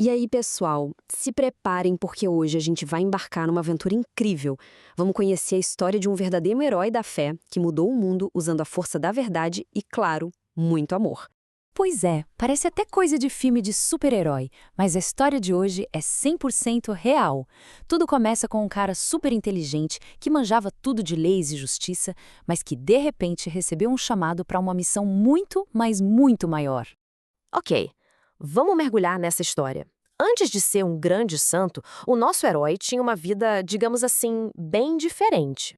E aí, pessoal, se preparem porque hoje a gente vai embarcar numa aventura incrível. Vamos conhecer a história de um verdadeiro herói da fé que mudou o mundo usando a força da verdade e, claro, muito amor. Pois é, parece até coisa de filme de super-herói, mas a história de hoje é 100% real. Tudo começa com um cara super inteligente que manjava tudo de leis e justiça, mas que de repente recebeu um chamado para uma missão muito, mas muito maior. Ok, vamos mergulhar nessa história. Antes de ser um grande santo, o nosso herói tinha uma vida, digamos assim, bem diferente.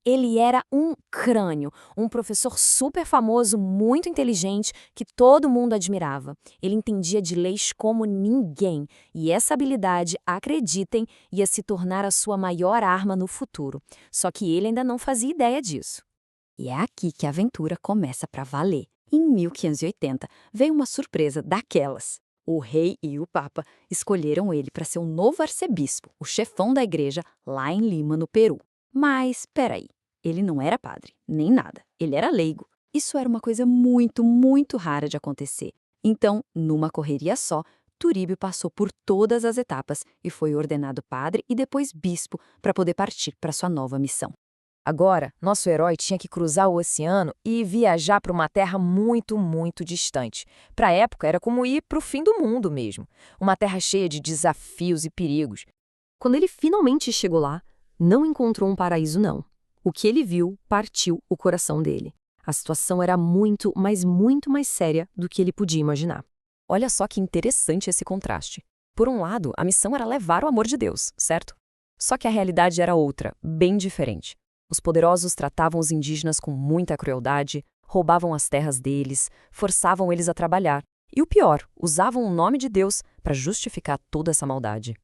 Ele era um crânio, um professor super famoso, muito inteligente, que todo mundo admirava. Ele entendia de leis como ninguém, e essa habilidade, acreditem, ia se tornar a sua maior arma no futuro. Só que ele ainda não fazia ideia disso. E é aqui que a aventura começa para valer. Em 1580, veio uma surpresa daquelas. O rei e o papa escolheram ele para ser o novo arcebispo, o chefão da igreja, lá em Lima, no Peru. Mas, peraí, ele não era padre, nem nada. Ele era leigo. Isso era uma coisa muito, muito rara de acontecer. Então, numa correria só, Turíbio passou por todas as etapas e foi ordenado padre e depois bispo para poder partir para sua nova missão. Agora, nosso herói tinha que cruzar o oceano e viajar para uma terra muito, muito distante. Para a época, era como ir para o fim do mundo mesmo. Uma terra cheia de desafios e perigos. Quando ele finalmente chegou lá, não encontrou um paraíso, não. O que ele viu partiu o coração dele. A situação era muito, mas muito mais séria do que ele podia imaginar. Olha só que interessante esse contraste. Por um lado, a missão era levar o amor de Deus, certo? Só que a realidade era outra, bem diferente. Os poderosos tratavam os indígenas com muita crueldade, roubavam as terras deles, forçavam eles a trabalhar. E o pior, usavam o nome de Deus para justificar toda essa maldade.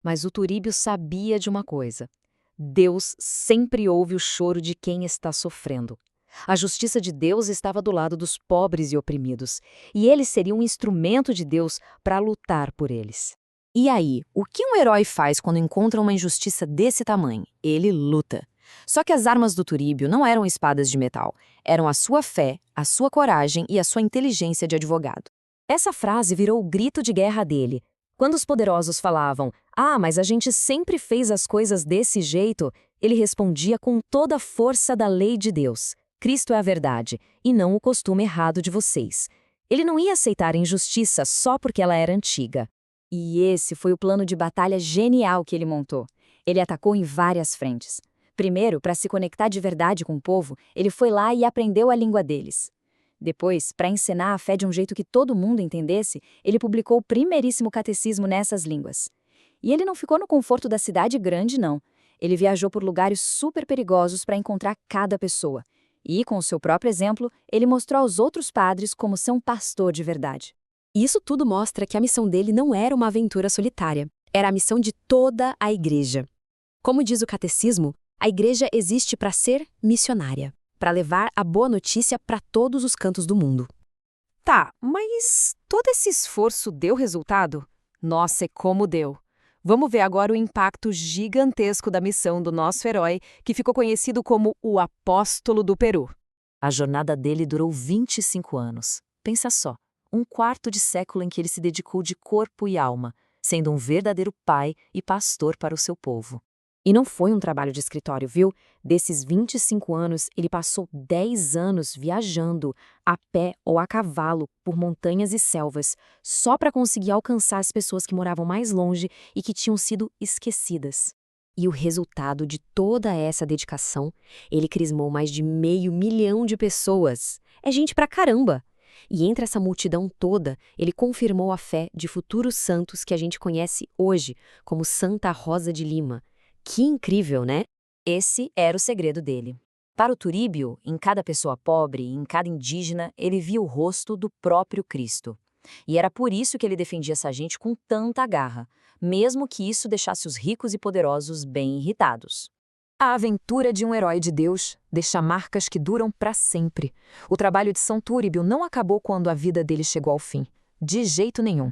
Mas o Turíbio sabia de uma coisa. Deus sempre ouve o choro de quem está sofrendo. A justiça de Deus estava do lado dos pobres e oprimidos, e ele seria um instrumento de Deus para lutar por eles. E aí, o que um herói faz quando encontra uma injustiça desse tamanho? Ele luta. Só que as armas do Turíbio não eram espadas de metal, eram a sua fé, a sua coragem e a sua inteligência de advogado. Essa frase virou o grito de guerra dele. Quando os poderosos falavam, mas a gente sempre fez as coisas desse jeito, ele respondia com toda a força da lei de Deus. Cristo é a verdade, e não o costume errado de vocês. Ele não ia aceitar a injustiça só porque ela era antiga. E esse foi o plano de batalha genial que ele montou. Ele atacou em várias frentes. Primeiro, para se conectar de verdade com o povo, ele foi lá e aprendeu a língua deles. Depois, para ensinar a fé de um jeito que todo mundo entendesse, ele publicou o primeiríssimo catecismo nessas línguas. E ele não ficou no conforto da cidade grande, não. Ele viajou por lugares super perigosos para encontrar cada pessoa. E, com o seu próprio exemplo, ele mostrou aos outros padres como ser um pastor de verdade. Isso tudo mostra que a missão dele não era uma aventura solitária. Era a missão de toda a igreja. Como diz o catecismo, a igreja existe para ser missionária, para levar a boa notícia para todos os cantos do mundo. Tá, mas todo esse esforço deu resultado? Nossa, e como deu! Vamos ver agora o impacto gigantesco da missão do nosso herói, que ficou conhecido como o Apóstolo do Peru. A jornada dele durou 25 anos. Pensa só, um quarto de século em que ele se dedicou de corpo e alma, sendo um verdadeiro pai e pastor para o seu povo. E não foi um trabalho de escritório, viu? Desses 25 anos, ele passou 10 anos viajando, a pé ou a cavalo, por montanhas e selvas, só para conseguir alcançar as pessoas que moravam mais longe e que tinham sido esquecidas. E o resultado de toda essa dedicação, ele crismou mais de 500 mil de pessoas. É gente pra caramba! E entre essa multidão toda, ele confirmou a fé de futuros santos que a gente conhece hoje, como Santa Rosa de Lima. Que incrível, né? Esse era o segredo dele. Para o Turíbio, em cada pessoa pobre e em cada indígena, ele via o rosto do próprio Cristo. E era por isso que ele defendia essa gente com tanta garra, mesmo que isso deixasse os ricos e poderosos bem irritados. A aventura de um herói de Deus deixa marcas que duram para sempre. O trabalho de São Turíbio não acabou quando a vida dele chegou ao fim. De jeito nenhum.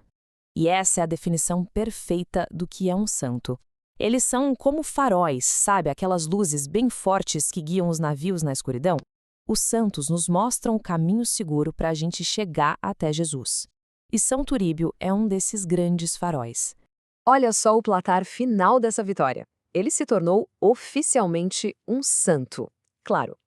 E essa é a definição perfeita do que é um santo. Eles são como faróis, sabe? Aquelas luzes bem fortes que guiam os navios na escuridão. Os santos nos mostram o caminho seguro para a gente chegar até Jesus. E São Turíbio é um desses grandes faróis. Olha só o placar final dessa vitória. Ele se tornou oficialmente um santo. Claro,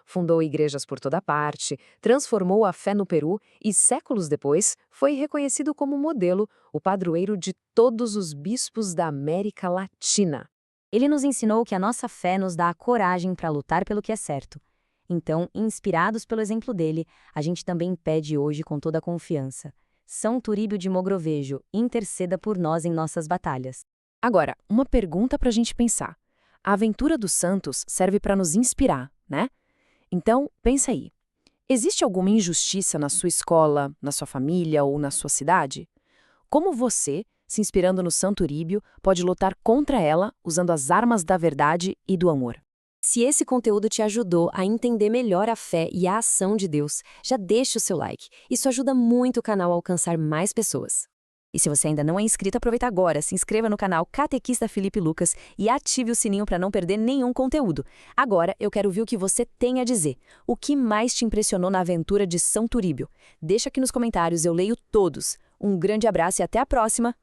fundou igrejas por toda parte, transformou a fé no Peru e, séculos depois, foi reconhecido como modelo, o padroeiro de todos os bispos da América Latina. Ele nos ensinou que a nossa fé nos dá a coragem para lutar pelo que é certo. Então, inspirados pelo exemplo dele, a gente também pede hoje com toda a confiança: São Turíbio de Mogrovejo, interceda por nós em nossas batalhas. Agora, uma pergunta para a gente pensar. A aventura dos santos serve para nos inspirar, né? Então, pensa aí. Existe alguma injustiça na sua escola, na sua família ou na sua cidade? Como você, se inspirando no São Turíbio, pode lutar contra ela usando as armas da verdade e do amor? Se esse conteúdo te ajudou a entender melhor a fé e a ação de Deus, já deixa o seu like. Isso ajuda muito o canal a alcançar mais pessoas. E se você ainda não é inscrito, aproveita agora, se inscreva no canal Catequista Felipe Lucas e ative o sininho para não perder nenhum conteúdo. Agora eu quero ouvir o que você tem a dizer. O que mais te impressionou na aventura de São Turíbio? Deixa aqui nos comentários, eu leio todos. Um grande abraço e até a próxima!